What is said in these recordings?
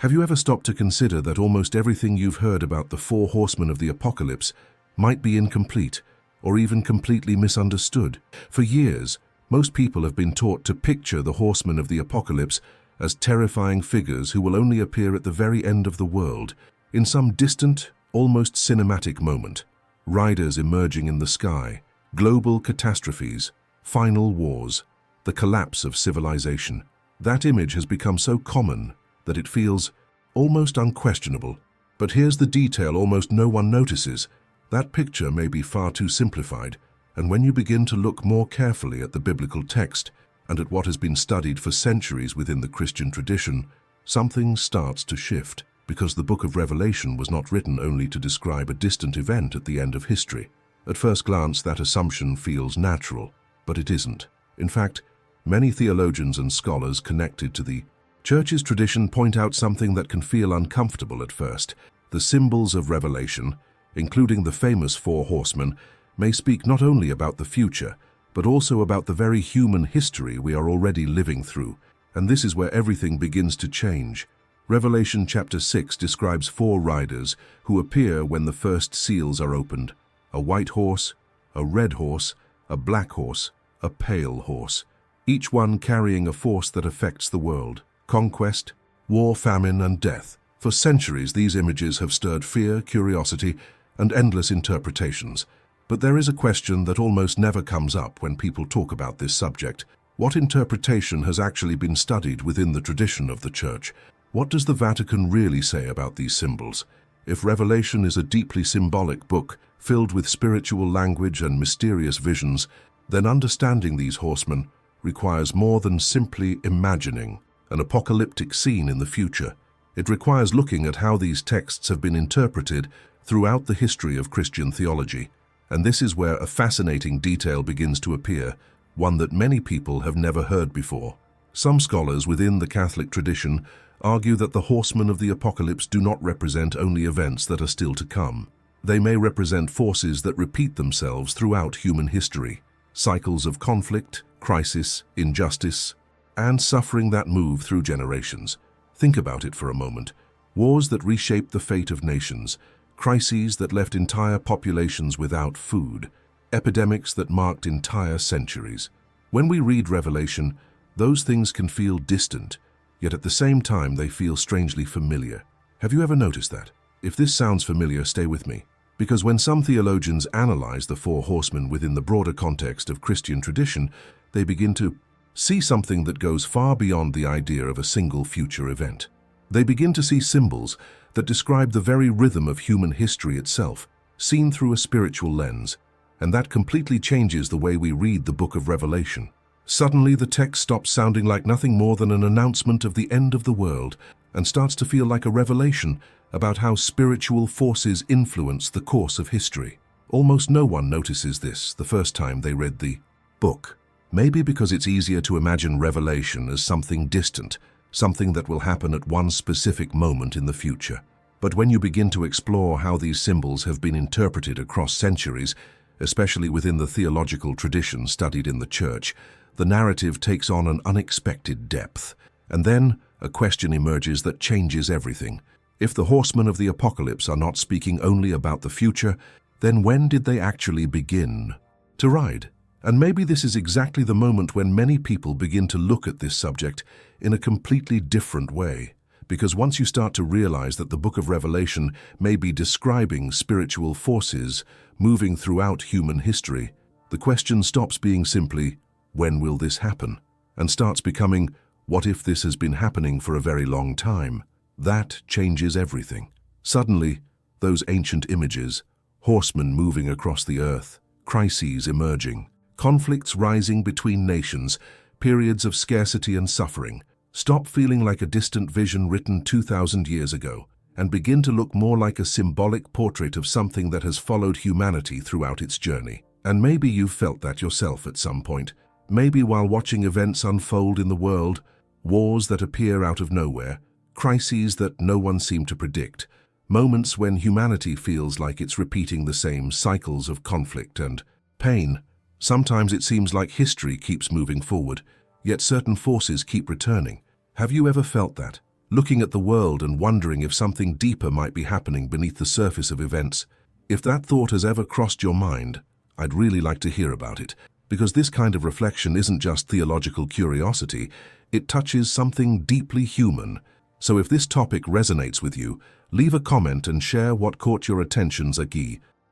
Have you ever stopped to consider that almost everything you've heard about the four horsemen of the apocalypse might be incomplete or even completely misunderstood? For years, most people have been taught to picture the horsemen of the apocalypse as terrifying figures who will only appear at the very end of the world, in some distant, almost cinematic moment. Riders emerging in the sky, global catastrophes, final wars, the collapse of civilization. That image has become so common that it feels almost unquestionable. But here's the detail almost no one notices. That picture may be far too simplified, and when you begin to look more carefully at the biblical text and at what has been studied for centuries within the Christian tradition, something starts to shift, because the book of Revelation was not written only to describe a distant event at the end of history. At first glance, that assumption feels natural, but it isn't. In fact, many theologians and scholars connected to the Church's tradition point out something that can feel uncomfortable at first. The symbols of Revelation, including the famous four horsemen, may speak not only about the future, but also about the very human history we are already living through. And this is where everything begins to change. Revelation chapter 6 describes four riders who appear when the first seals are opened: a white horse, a red horse, a black horse, a pale horse, each one carrying a force that affects the world: conquest, war, famine, and death. For centuries, these images have stirred fear, curiosity, and endless interpretations. But there is a question that almost never comes up when people talk about this subject. What interpretation has actually been studied within the tradition of the Church? What does the Vatican really say about these symbols? If Revelation is a deeply symbolic book, filled with spiritual language and mysterious visions, then understanding these horsemen requires more than simply imagining an apocalyptic scene in the future. It requires looking at how these texts have been interpreted throughout the history of Christian theology. And this is where a fascinating detail begins to appear, one that many people have never heard before. Some scholars within the Catholic tradition argue that the horsemen of the apocalypse do not represent only events that are still to come. They may represent forces that repeat themselves throughout human history, cycles of conflict, crisis, injustice, and suffering that move through generations. Think about it for a moment. Wars that reshaped the fate of nations, crises that left entire populations without food, epidemics that marked entire centuries. When we read Revelation, those things can feel distant, yet at the same time they feel strangely familiar. Have you ever noticed that? If this sounds familiar, stay with me. Because when some theologians analyze the four horsemen within the broader context of Christian tradition, they begin to see something that goes far beyond the idea of a single future event. They begin to see symbols that describe the very rhythm of human history itself, seen through a spiritual lens, and that completely changes the way we read the book of Revelation. Suddenly, the text stops sounding like nothing more than an announcement of the end of the world and starts to feel like a revelation about how spiritual forces influence the course of history. Almost no one notices this the first time they read the book. Maybe because it's easier to imagine Revelation as something distant, something that will happen at one specific moment in the future. But when you begin to explore how these symbols have been interpreted across centuries, especially within the theological tradition studied in the Church, the narrative takes on an unexpected depth. And then a question emerges that changes everything. If the horsemen of the apocalypse are not speaking only about the future, then when did they actually begin to ride? And maybe this is exactly the moment when many people begin to look at this subject in a completely different way. Because once you start to realize that the book of Revelation may be describing spiritual forces moving throughout human history, the question stops being simply, when will this happen? And starts becoming, what if this has been happening for a very long time? That changes everything. Suddenly, those ancient images, horsemen moving across the earth, crises emerging, conflicts rising between nations, periods of scarcity and suffering, stop feeling like a distant vision written 2,000 years ago and begin to look more like a symbolic portrait of something that has followed humanity throughout its journey. And maybe you've felt that yourself at some point. Maybe while watching events unfold in the world, wars that appear out of nowhere, crises that no one seemed to predict, moments when humanity feels like it's repeating the same cycles of conflict and pain. Sometimes it seems like history keeps moving forward, yet certain forces keep returning. Have you ever felt that? looking at the world and wondering if something deeper might be happening beneath the surface of events. If that thought has ever crossed your mind, I'd really like to hear about it, because this kind of reflection isn't just theological curiosity, it touches something deeply human. So if this topic resonates with you, leave a comment and share what caught your attention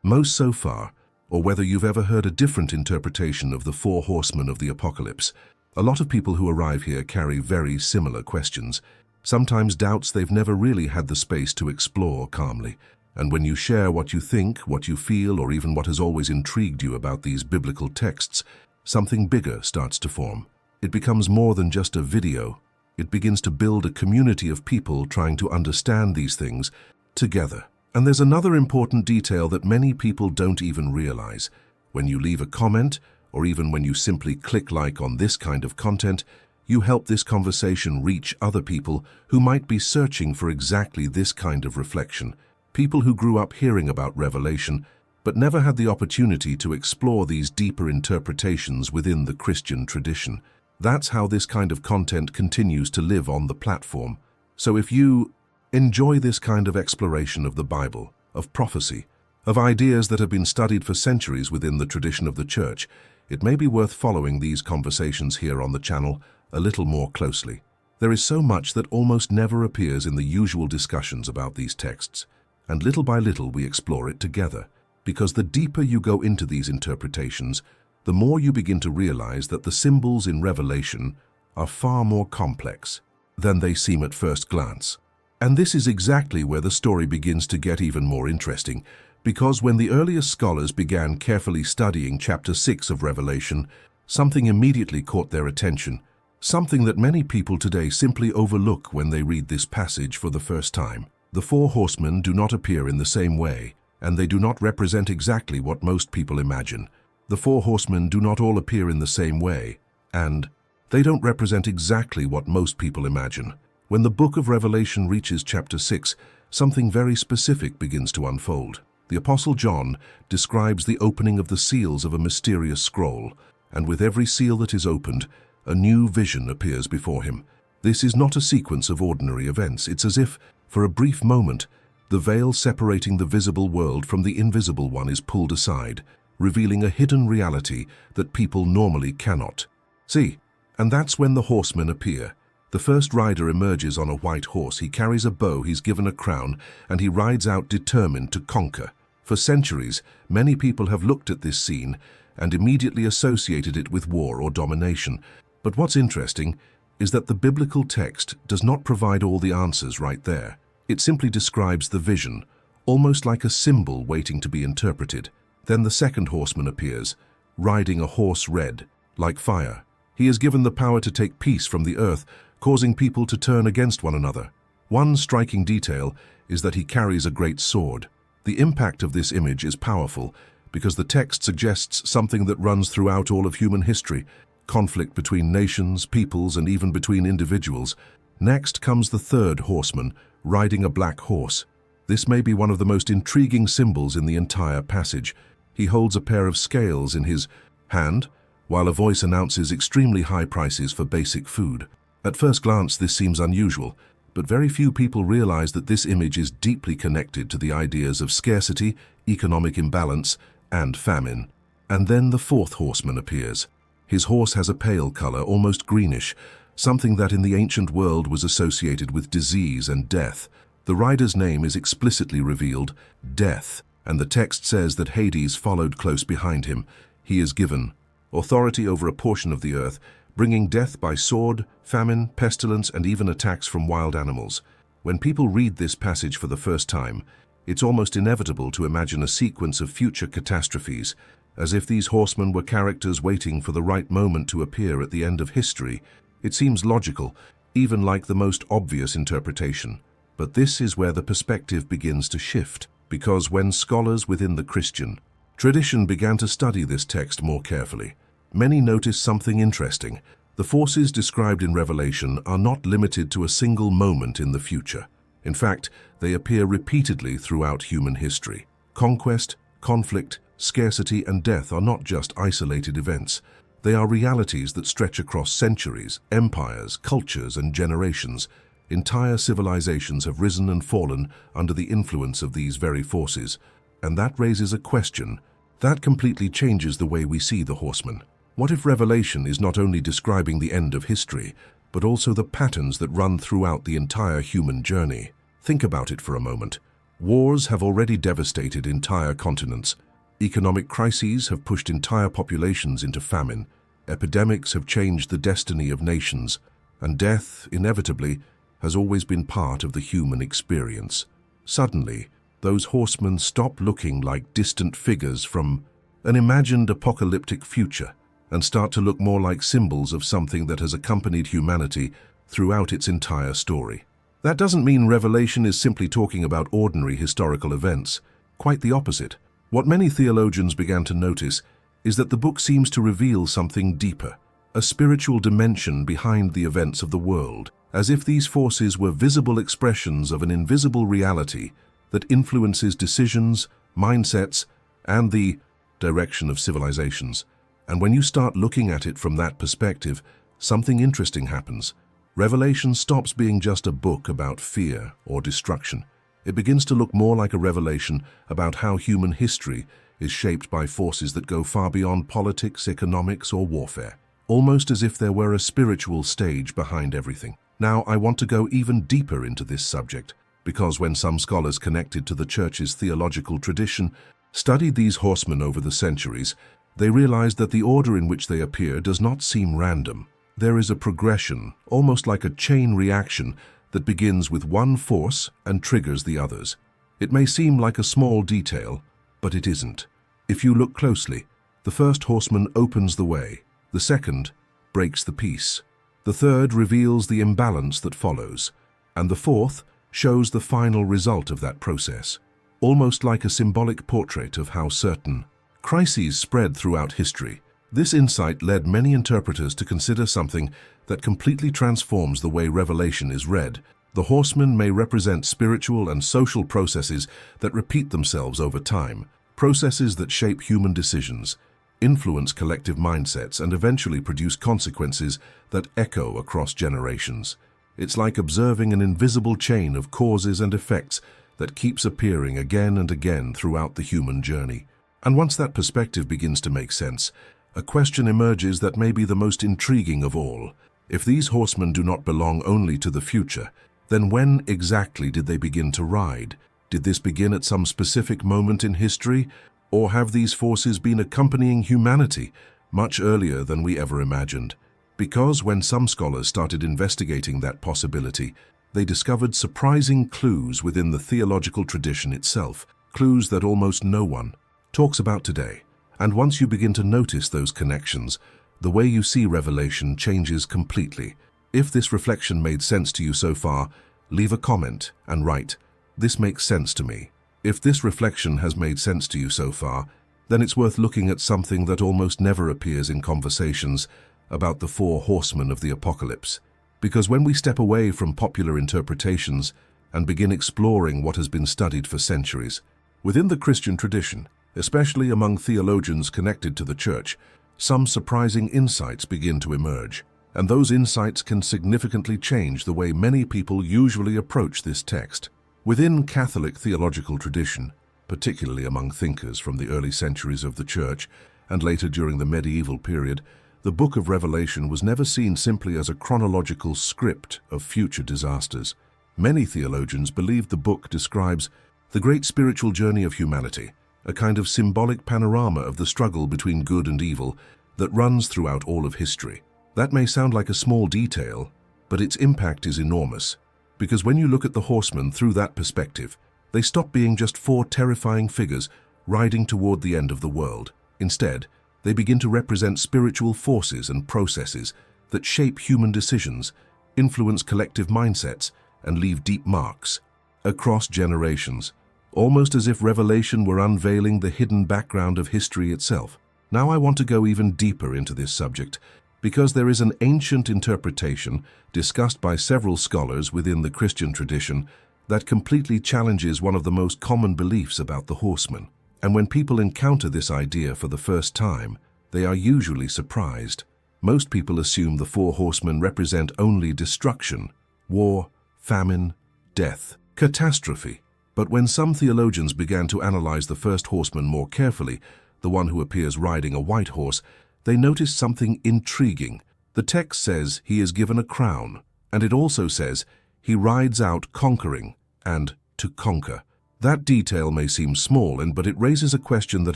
most so far, or whether you've ever heard a different interpretation of the four horsemen of the apocalypse. A lot of people who arrive here carry very similar questions, sometimes doubts they've never really had the space to explore calmly. And when you share what you think, what you feel, or even what has always intrigued you about these biblical texts, something bigger starts to form. It becomes more than just a video. It begins to build a community of people trying to understand these things together. And there's another important detail that many people don't even realize. When you leave a comment, or even when you simply click like on this kind of content, you help this conversation reach other people who might be searching for exactly this kind of reflection. People who grew up hearing about Revelation, but never had the opportunity to explore these deeper interpretations within the Christian tradition. That's how this kind of content continues to live on the platform. So if you enjoy this kind of exploration of the Bible, of prophecy, of ideas that have been studied for centuries within the tradition of the Church, it may be worth following these conversations here on the channel a little more closely. There is so much that almost never appears in the usual discussions about these texts, and little by little we explore it together, because the deeper you go into these interpretations, the more you begin to realize that the symbols in Revelation are far more complex than they seem at first glance. And this is exactly where the story begins to get even more interesting, because when the earliest scholars began carefully studying chapter 6 of Revelation, something immediately caught their attention, something that many people today simply overlook when they read this passage for the first time. The four horsemen do not appear in the same way, and they do not represent exactly what most people imagine. The four horsemen do not all appear in the same way, and they don't represent exactly what most people imagine. When the book of Revelation reaches chapter 6, something very specific begins to unfold. The Apostle John describes the opening of the seals of a mysterious scroll, and with every seal that is opened, a new vision appears before him. This is not a sequence of ordinary events. It's as if, for a brief moment, the veil separating the visible world from the invisible one is pulled aside, revealing a hidden reality that people normally cannot see. And that's when the horsemen appear. The first rider emerges on a white horse. He carries a bow, he's given a crown, and he rides out determined to conquer. For centuries, many people have looked at this scene and immediately associated it with war or domination. But what's interesting is that the biblical text does not provide all the answers right there. It simply describes the vision, almost like a symbol waiting to be interpreted. Then the second horseman appears, riding a horse red, like fire. He is given the power to take peace from the earth, causing people to turn against one another. One striking detail is that he carries a great sword. The impact of this image is powerful because the text suggests something that runs throughout all of human history: conflict between nations, peoples, and even between individuals. Next comes the third horseman, riding a black horse. This may be one of the most intriguing symbols in the entire passage. He holds a pair of scales in his hand, while a voice announces extremely high prices for basic food. At first glance, this seems unusual, but very few people realize that this image is deeply connected to the ideas of scarcity, economic imbalance, and famine. And then the fourth horseman appears. His horse has a pale color, almost greenish, something that in the ancient world was associated with disease and death. The rider's name is explicitly revealed, Death, and the text says that Hades followed close behind him. He is given authority over a portion of the earth, bringing death by sword, famine, pestilence, and even attacks from wild animals. When people read this passage for the first time, it's almost inevitable to imagine a sequence of future catastrophes, as if these horsemen were characters waiting for the right moment to appear at the end of history. It seems logical, even like the most obvious interpretation. But this is where the perspective begins to shift, because when scholars within the Christian tradition began to study this text more carefully, many noticed something interesting. The forces described in Revelation are not limited to a single moment in the future. In fact, they appear repeatedly throughout human history. Conquest, conflict, scarcity, and death are not just isolated events. They are realities that stretch across centuries, empires, cultures, and generations. Entire civilizations have risen and fallen under the influence of these very forces, and that raises a question that completely changes the way we see the horsemen. What if Revelation is not only describing the end of history, but also the patterns that run throughout the entire human journey? Think about it for a moment. Wars have already devastated entire continents. Economic crises have pushed entire populations into famine. Epidemics have changed the destiny of nations, and death, inevitably, has always been part of the human experience. Suddenly, those horsemen stop looking like distant figures from an imagined apocalyptic future and start to look more like symbols of something that has accompanied humanity throughout its entire story. That doesn't mean Revelation is simply talking about ordinary historical events. Quite the opposite. What many theologians began to notice is that the book seems to reveal something deeper, a spiritual dimension behind the events of the world, as if these forces were visible expressions of an invisible reality that influences decisions, mindsets, and the direction of civilizations. And when you start looking at it from that perspective, something interesting happens. Revelation stops being just a book about fear or destruction. It begins to look more like a revelation about how human history is shaped by forces that go far beyond politics, economics, or warfare, almost as if there were a spiritual stage behind everything. Now, I want to go even deeper into this subject, because when some scholars connected to the Church's theological tradition studied these horsemen over the centuries, they realized that the order in which they appear does not seem random. There is a progression, almost like a chain reaction, that begins with one force and triggers the others. It may seem like a small detail, but it isn't. If you look closely, the first horseman opens the way, the second breaks the peace, the third reveals the imbalance that follows, and the fourth shows the final result of that process, almost like a symbolic portrait of how certain crises spread throughout history. This insight led many interpreters to consider something that completely transforms the way Revelation is read. The horsemen may represent spiritual and social processes that repeat themselves over time, processes that shape human decisions, influence collective mindsets, and eventually produce consequences that echo across generations. It's like observing an invisible chain of causes and effects that keeps appearing again and again throughout the human journey. And once that perspective begins to make sense, a question emerges that may be the most intriguing of all. If these horsemen do not belong only to the future, then when exactly did they begin to ride? Did this begin at some specific moment in history, or have these forces been accompanying humanity much earlier than we ever imagined? Because when some scholars started investigating that possibility, they discovered surprising clues within the theological tradition itself, clues that almost no one talks about today. And once you begin to notice those connections, the way you see Revelation changes completely. If this reflection made sense to you so far, leave a comment and write, "This makes sense to me." If this reflection has made sense to you so far, then it's worth looking at something that almost never appears in conversations about the four horsemen of the apocalypse. Because when we step away from popular interpretations and begin exploring what has been studied for centuries, within the Christian tradition, especially among theologians connected to the Church, some surprising insights begin to emerge, and those insights can significantly change the way many people usually approach this text. Within Catholic theological tradition, particularly among thinkers from the early centuries of the Church and later during the medieval period, the book of Revelation was never seen simply as a chronological script of future disasters. Many theologians believed the book describes the great spiritual journey of humanity, a kind of symbolic panorama of the struggle between good and evil that runs throughout all of history. That may sound like a small detail, but its impact is enormous, because when you look at the horsemen through that perspective, they stop being just four terrifying figures riding toward the end of the world. Instead, they begin to represent spiritual forces and processes that shape human decisions, influence collective mindsets, and leave deep marks across generations, almost as if Revelation were unveiling the hidden background of history itself. Now I want to go even deeper into this subject, because there is an ancient interpretation discussed by several scholars within the Christian tradition that completely challenges one of the most common beliefs about the horsemen. And when people encounter this idea for the first time, they are usually surprised. Most people assume the four horsemen represent only destruction, war, famine, death, catastrophe. But when some theologians began to analyze the first horseman more carefully, the one who appears riding a white horse, they noticed something intriguing. The text says he is given a crown, and it also says he rides out conquering and to conquer. That detail may seem small, but it raises a question that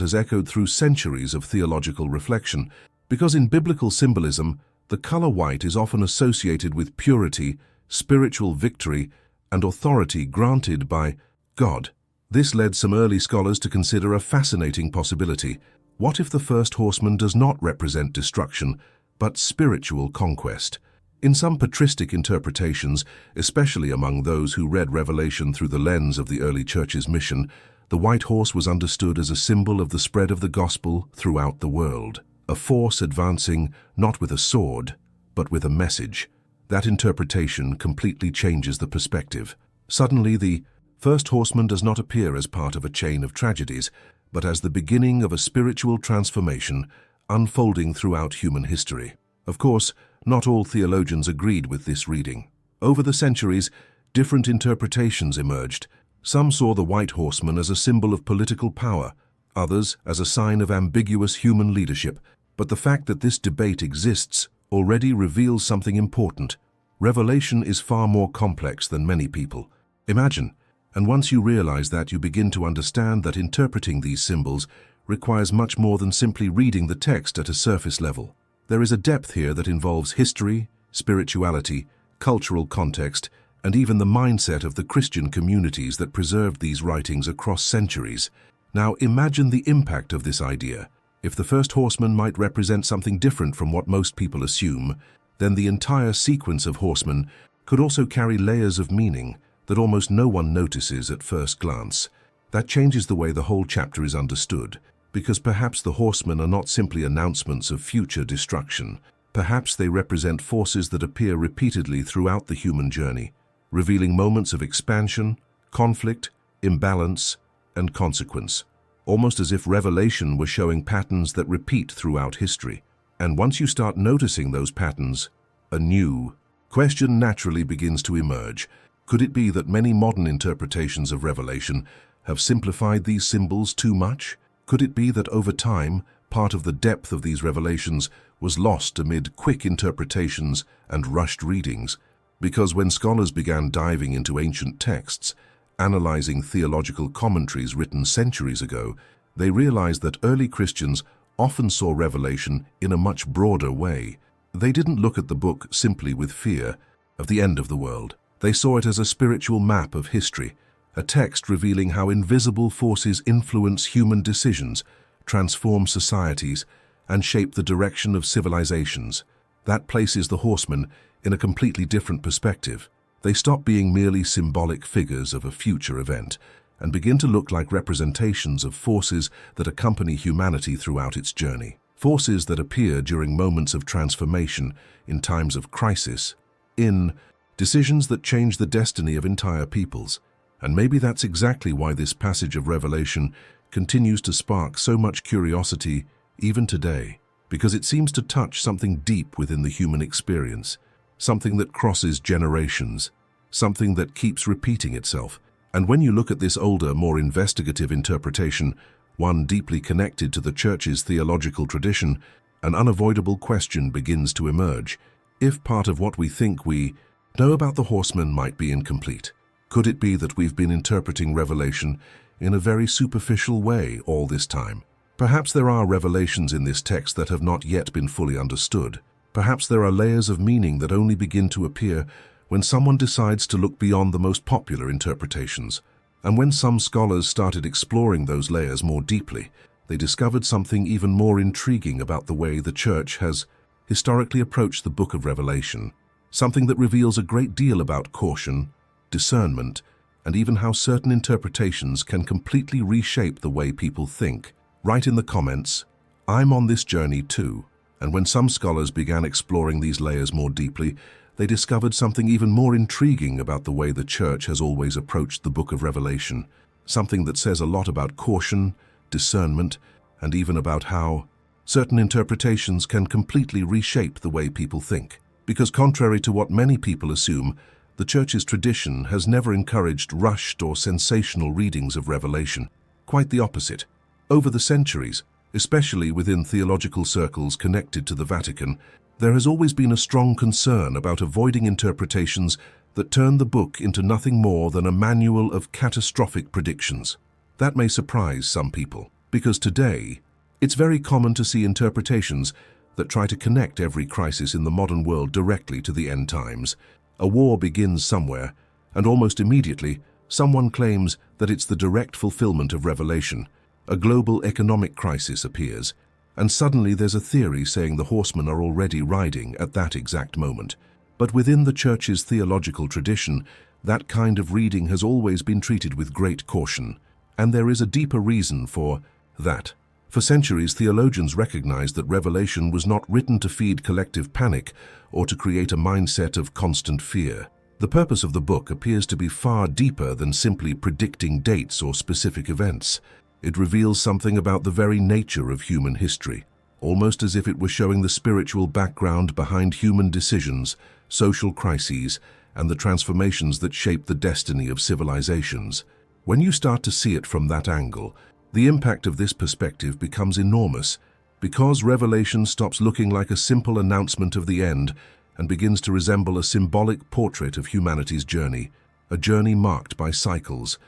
has echoed through centuries of theological reflection, because in biblical symbolism, the color white is often associated with purity, spiritual victory, and authority granted by God. This led some early scholars to consider a fascinating possibility. What if the first horseman does not represent destruction, but spiritual conquest? In some patristic interpretations, especially among those who read Revelation through the lens of the early church's mission, the white horse was understood as a symbol of the spread of the gospel throughout the world, a force advancing not with a sword, but with a message. That interpretation completely changes the perspective. Suddenly, the first horseman does not appear as part of a chain of tragedies, but as the beginning of a spiritual transformation unfolding throughout human history. Of course, not all theologians agreed with this reading. Over the centuries, different interpretations emerged. Some saw the white horseman as a symbol of political power, others as a sign of ambiguous human leadership. But the fact that this debate exists already reveals something important. Revelation is far more complex than many people imagine, and once you realize that, you begin to understand that interpreting these symbols requires much more than simply reading the text at a surface level. There is a depth here that involves history, spirituality, cultural context, and even the mindset of the Christian communities that preserved these writings across centuries. Now imagine the impact of this idea. If the first horseman might represent something different from what most people assume, then the entire sequence of horsemen could also carry layers of meaning that almost no one notices at first glance. That changes the way the whole chapter is understood, because perhaps the horsemen are not simply announcements of future destruction. Perhaps they represent forces that appear repeatedly throughout the human journey, revealing moments of expansion, conflict, imbalance, and consequence, almost as if Revelation were showing patterns that repeat throughout history. And once you start noticing those patterns, a new question naturally begins to emerge. Could it be that many modern interpretations of Revelation have simplified these symbols too much? Could it be that over time, part of the depth of these revelations was lost amid quick interpretations and rushed readings? Because when scholars began diving into ancient texts, analyzing theological commentaries written centuries ago, they realized that early Christians often saw Revelation in a much broader way. They didn't look at the book simply with fear of the end of the world. They saw it as a spiritual map of history, a text revealing how invisible forces influence human decisions, transform societies, and shape the direction of civilizations. That places the horsemen in a completely different perspective. They stop being merely symbolic figures of a future event and begin to look like representations of forces that accompany humanity throughout its journey. Forces that appear during moments of transformation, in times of crisis, in decisions that change the destiny of entire peoples. And maybe that's exactly why this passage of Revelation continues to spark so much curiosity even today, because it seems to touch something deep within the human experience, something that crosses generations, something that keeps repeating itself. And when you look at this older, more investigative interpretation, one deeply connected to the Church's theological tradition, an unavoidable question begins to emerge. If part of what we think we know about the horsemen might be incomplete, could it be that we've been interpreting Revelation in a very superficial way all this time? Perhaps there are revelations in this text that have not yet been fully understood. Perhaps there are layers of meaning that only begin to appear when someone decides to look beyond the most popular interpretations. And when some scholars started exploring those layers more deeply, they discovered something even more intriguing about the way the Church has historically approached the book of Revelation, something that reveals a great deal about caution, discernment, and even how certain interpretations can completely reshape the way people think. Write in the comments, "I'm on this journey too." And when some scholars began exploring these layers more deeply, they discovered something even more intriguing about the way the Church has always approached the book of Revelation, something that says a lot about caution, discernment, and even about how certain interpretations can completely reshape the way people think. Because contrary to what many people assume, The Church's tradition has never encouraged rushed or sensational readings of Revelation. Quite the opposite. Over the centuries, especially within theological circles connected to the Vatican, there has always been a strong concern about avoiding interpretations that turn the book into nothing more than a manual of catastrophic predictions. That may surprise some people, because today, it's very common to see interpretations that try to connect every crisis in the modern world directly to the end times. A war begins somewhere, and almost immediately, someone claims that it's the direct fulfillment of Revelation. A global economic crisis appears, and suddenly there's a theory saying the horsemen are already riding at that exact moment. But within the Church's theological tradition, that kind of reading has always been treated with great caution, and there is a deeper reason for that. For centuries, theologians recognized that Revelation was not written to feed collective panic or to create a mindset of constant fear. The purpose of the book appears to be far deeper than simply predicting dates or specific events. It reveals something about the very nature of human history, almost as if it were showing the spiritual background behind human decisions, social crises, and the transformations that shape the destiny of civilizations. When you start to see it from that angle, the impact of this perspective becomes enormous, because Revelation stops looking like a simple announcement of the end and begins to resemble a symbolic portrait of humanity's journey, a journey marked by cycles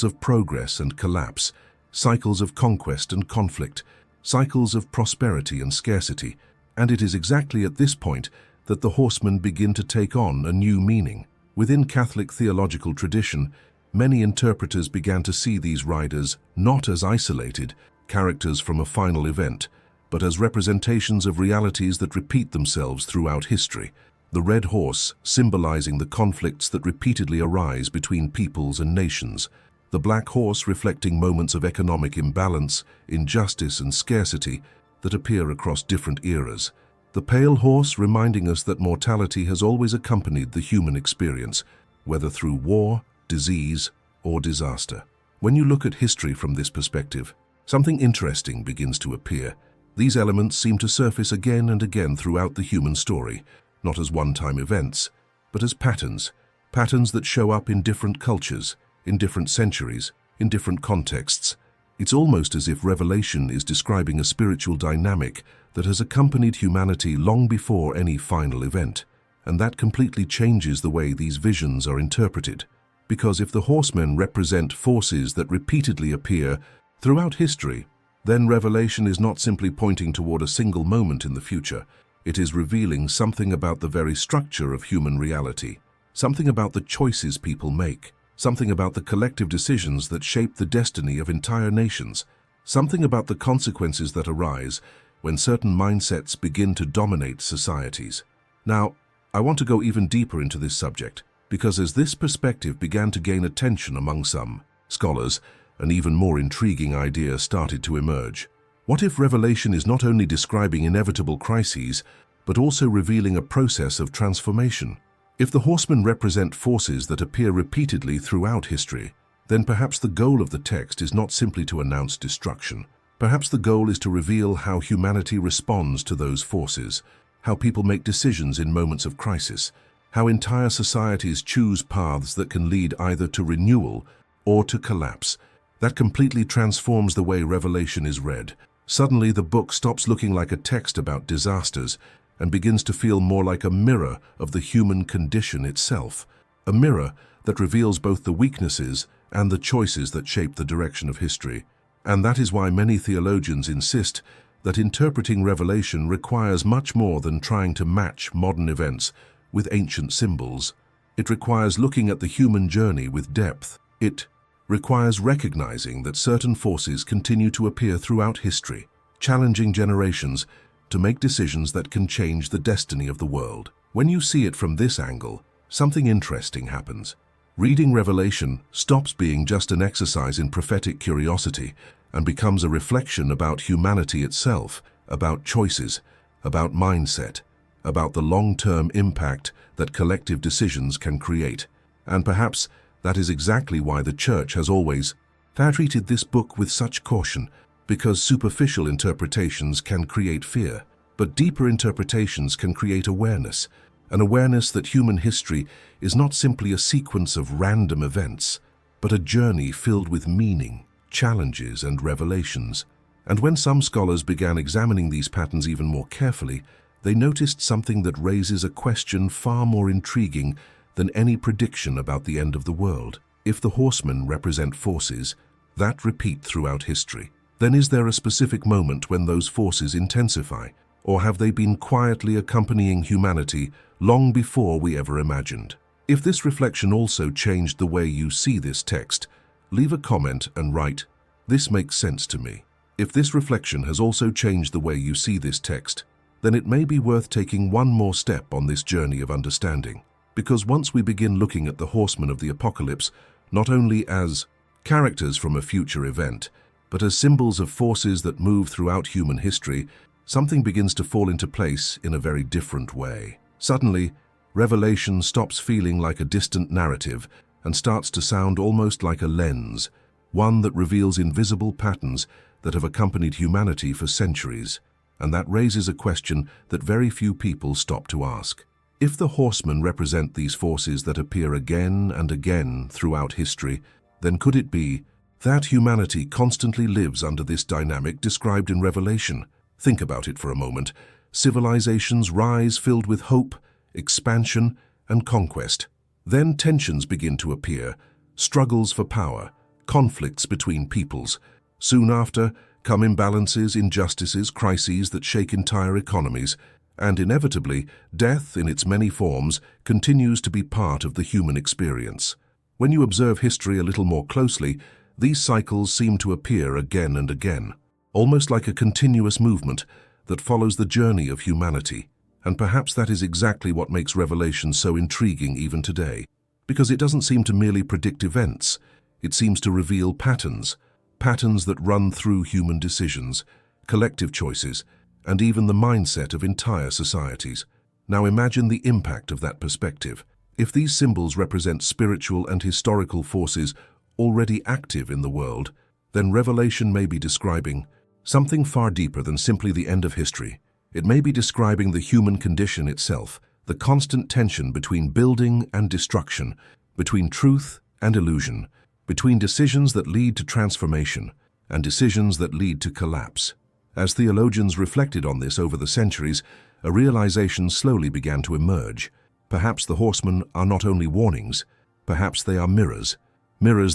of progress and collapse, cycles of conquest and conflict, cycles of prosperity and scarcity. And it is exactly at this point that the horsemen begin to take on a new meaning. Within Catholic theological tradition, many interpreters began to see these riders not as isolated characters from a final event, but as representations of realities that repeat themselves throughout history. The red horse symbolizing the conflicts that repeatedly arise between peoples and nations, the black horse reflecting moments of economic imbalance, injustice, and scarcity that appear across different eras, the pale horse reminding us that mortality has always accompanied the human experience, whether through war, disease, or disaster. When you look at history from this perspective, something interesting begins to appear. These elements seem to surface again and again throughout the human story, not as one-time events, but as patterns that show up in different cultures, in different centuries, in different contexts. It's almost as if Revelation is describing a spiritual dynamic that has accompanied humanity long before any final event, and that completely changes the way these visions are interpreted. Because if the horsemen represent forces that repeatedly appear throughout history, then Revelation is not simply pointing toward a single moment in the future. It is revealing something about the very structure of human reality, something about the choices people make, something about the collective decisions that shape the destiny of entire nations, something about the consequences that arise when certain mindsets begin to dominate societies. Now, I want to go even deeper into this subject, because as this perspective began to gain attention among some scholars, an even more intriguing idea started to emerge. What if Revelation is not only describing inevitable crises, but also revealing a process of transformation? If the horsemen represent forces that appear repeatedly throughout history, then perhaps the goal of the text is not simply to announce destruction. Perhaps the goal is to reveal how humanity responds to those forces, how people make decisions in moments of crisis, how entire societies choose paths that can lead either to renewal or to collapse. That completely transforms the way Revelation is read. Suddenly, the book stops looking like a text about disasters and begins to feel more like a mirror of the human condition itself, a mirror that reveals both the weaknesses and the choices that shape the direction of history. And that is why many theologians insist that interpreting Revelation requires much more than trying to match modern events with ancient symbols. It requires looking at the human journey with depth. It requires recognizing that certain forces continue to appear throughout history, challenging generations to make decisions that can change the destiny of the world. When you see it from this angle, something interesting happens. Reading Revelation stops being just an exercise in prophetic curiosity and becomes a reflection about humanity itself, about choices, about mindset, about the long-term impact that collective decisions can create. And perhaps that is exactly why the Church has always treated this book with such caution, because superficial interpretations can create fear, but deeper interpretations can create awareness, an awareness that human history is not simply a sequence of random events, but a journey filled with meaning, challenges, and revelations. And when some scholars began examining these patterns even more carefully, they noticed something that raises a question far more intriguing than any prediction about the end of the world. If the horsemen represent forces that repeat throughout history, then is there a specific moment when those forces intensify, or have they been quietly accompanying humanity long before we ever imagined? If this reflection also changed the way you see this text, leave a comment and write, "This makes sense to me." If this reflection has also changed the way you see this text, then it may be worth taking one more step on this journey of understanding. Because once we begin looking at the horsemen of the apocalypse, not only as characters from a future event, but as symbols of forces that move throughout human history, something begins to fall into place in a very different way. Suddenly, Revelation stops feeling like a distant narrative and starts to sound almost like a lens, one that reveals invisible patterns that have accompanied humanity for centuries. And that raises a question that very few people stop to ask. If the horsemen represent these forces that appear again and again throughout history, then could it be that humanity constantly lives under this dynamic described in Revelation? Think about it for a moment. Civilizations rise filled with hope, expansion, and conquest. Then tensions begin to appear, struggles for power, conflicts between peoples. Soon after come imbalances, injustices, crises that shake entire economies, and inevitably, death in its many forms continues to be part of the human experience. When you observe history a little more closely, these cycles seem to appear again and again, almost like a continuous movement that follows the journey of humanity. And perhaps that is exactly what makes Revelation so intriguing even today, because it doesn't seem to merely predict events, it seems to reveal patterns that run through human decisions, collective choices, and even the mindset of entire societies. Now imagine the impact of that perspective. If these symbols represent spiritual and historical forces already active in the world, then Revelation may be describing something far deeper than simply the end of history. It may be describing the human condition itself, the constant tension between building and destruction, between truth and illusion, between decisions that lead to transformation and decisions that lead to collapse. As theologians reflected on this over the centuries, a realization slowly began to emerge. Perhaps the horsemen are not only warnings, perhaps they are mirrors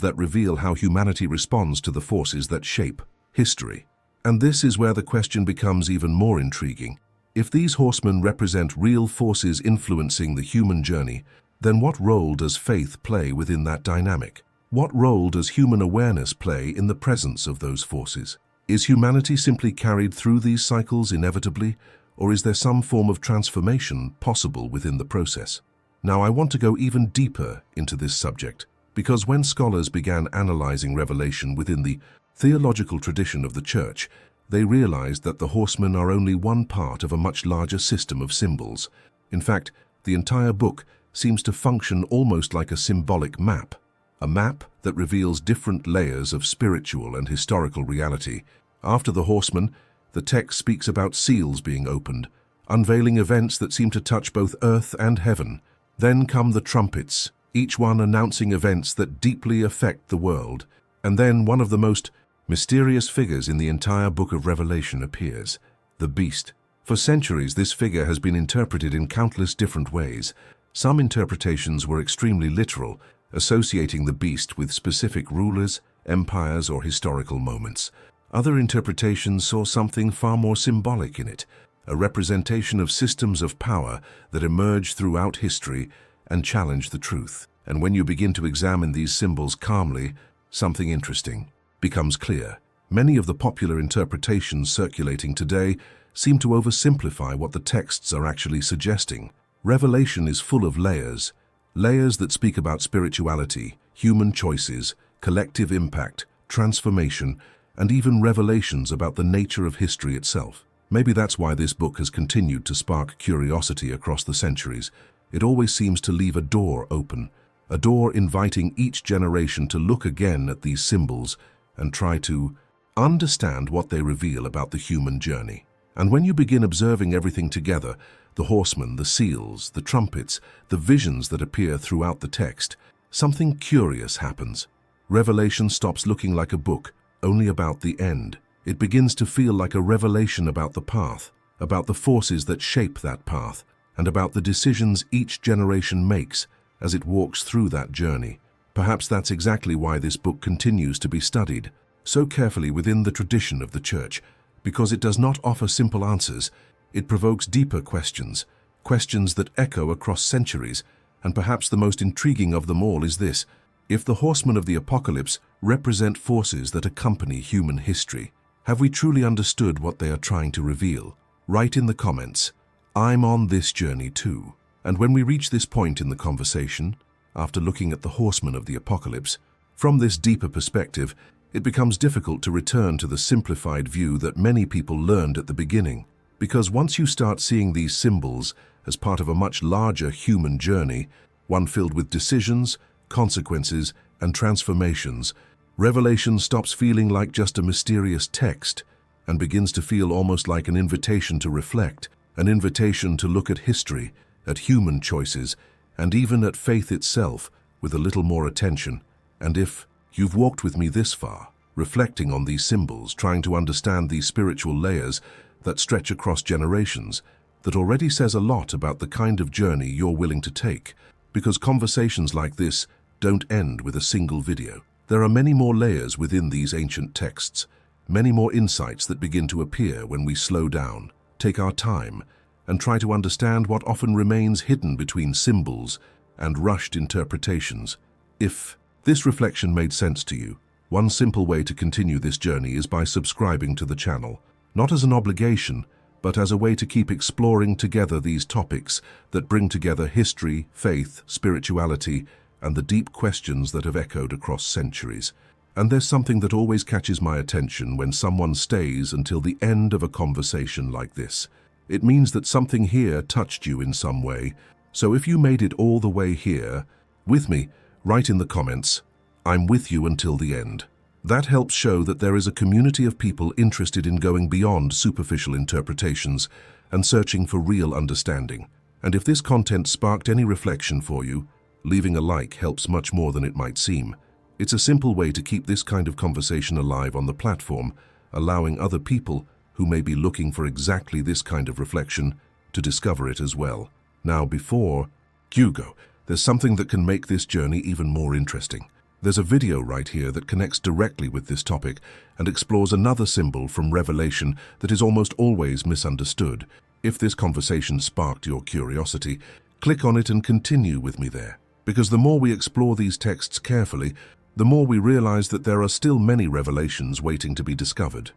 that reveal how humanity responds to the forces that shape history. And this is where the question becomes even more intriguing. If these horsemen represent real forces influencing the human journey, then what role does faith play within that dynamic? What role does human awareness play in the presence of those forces? Is humanity simply carried through these cycles inevitably, or is there some form of transformation possible within the process? Now, I want to go even deeper into this subject, because when scholars began analyzing Revelation within the theological tradition of the Church, they realized that the horsemen are only one part of a much larger system of symbols. In fact, the entire book seems to function almost like a symbolic map, a map that reveals different layers of spiritual and historical reality. After the horsemen, the text speaks about seals being opened, unveiling events that seem to touch both earth and heaven. Then come the trumpets, each one announcing events that deeply affect the world. And then one of the most mysterious figures in the entire book of Revelation appears, the beast. For centuries, this figure has been interpreted in countless different ways. Some interpretations were extremely literal, associating the beast with specific rulers, empires, or historical moments. Other interpretations saw something far more symbolic in it, a representation of systems of power that emerged throughout history and challenged the truth. And when you begin to examine these symbols calmly, something interesting becomes clear. Many of the popular interpretations circulating today seem to oversimplify what the texts are actually suggesting. Revelation is full of layers that speak about spirituality, human choices, collective impact, transformation, and even revelations about the nature of history itself. Maybe that's why this book has continued to spark curiosity across the centuries. It always seems to leave a door open, a door inviting each generation to look again at these symbols and try to understand what they reveal about the human journey. And when you begin observing everything together, the horsemen, the seals, the trumpets, the visions that appear throughout the text, something curious happens. Revelation stops looking like a book, only about the end. It begins to feel like a revelation about the path, about the forces that shape that path, and about the decisions each generation makes as it walks through that journey. Perhaps that's exactly why this book continues to be studied so carefully within the tradition of the Church, because it does not offer simple answers. It provokes deeper questions, questions that echo across centuries, and perhaps the most intriguing of them all is this: if the horsemen of the apocalypse represent forces that accompany human history, have we truly understood what they are trying to reveal? Write in the comments, "I'm on this journey too." And when we reach this point in the conversation, after looking at the horsemen of the apocalypse, from this deeper perspective, it becomes difficult to return to the simplified view that many people learned at the beginning. Because once you start seeing these symbols as part of a much larger human journey, one filled with decisions, consequences, and transformations, Revelation stops feeling like just a mysterious text and begins to feel almost like an invitation to reflect, an invitation to look at history, at human choices, and even at faith itself with a little more attention. And if you've walked with me this far, reflecting on these symbols, trying to understand these spiritual layers that stretch across generations, that already says a lot about the kind of journey you're willing to take, because conversations like this don't end with a single video. There are many more layers within these ancient texts, many more insights that begin to appear when we slow down, take our time, and try to understand what often remains hidden between symbols and rushed interpretations. If this reflection made sense to you, one simple way to continue this journey is by subscribing to the channel, not as an obligation, but as a way to keep exploring together these topics that bring together history, faith, spirituality, and the deep questions that have echoed across centuries. And there's something that always catches my attention when someone stays until the end of a conversation like this. It means that something here touched you in some way. So if you made it all the way here with me, write in the comments, "I'm with you until the end." That helps show that there is a community of people interested in going beyond superficial interpretations and searching for real understanding. And if this content sparked any reflection for you, leaving a like helps much more than it might seem. It's a simple way to keep this kind of conversation alive on the platform, allowing other people who may be looking for exactly this kind of reflection to discover it as well. Now, before you go, there's something that can make this journey even more interesting. There's a video right here that connects directly with this topic and explores another symbol from Revelation that is almost always misunderstood. If this conversation sparked your curiosity, click on it and continue with me there. Because the more we explore these texts carefully, the more we realize that there are still many revelations waiting to be discovered.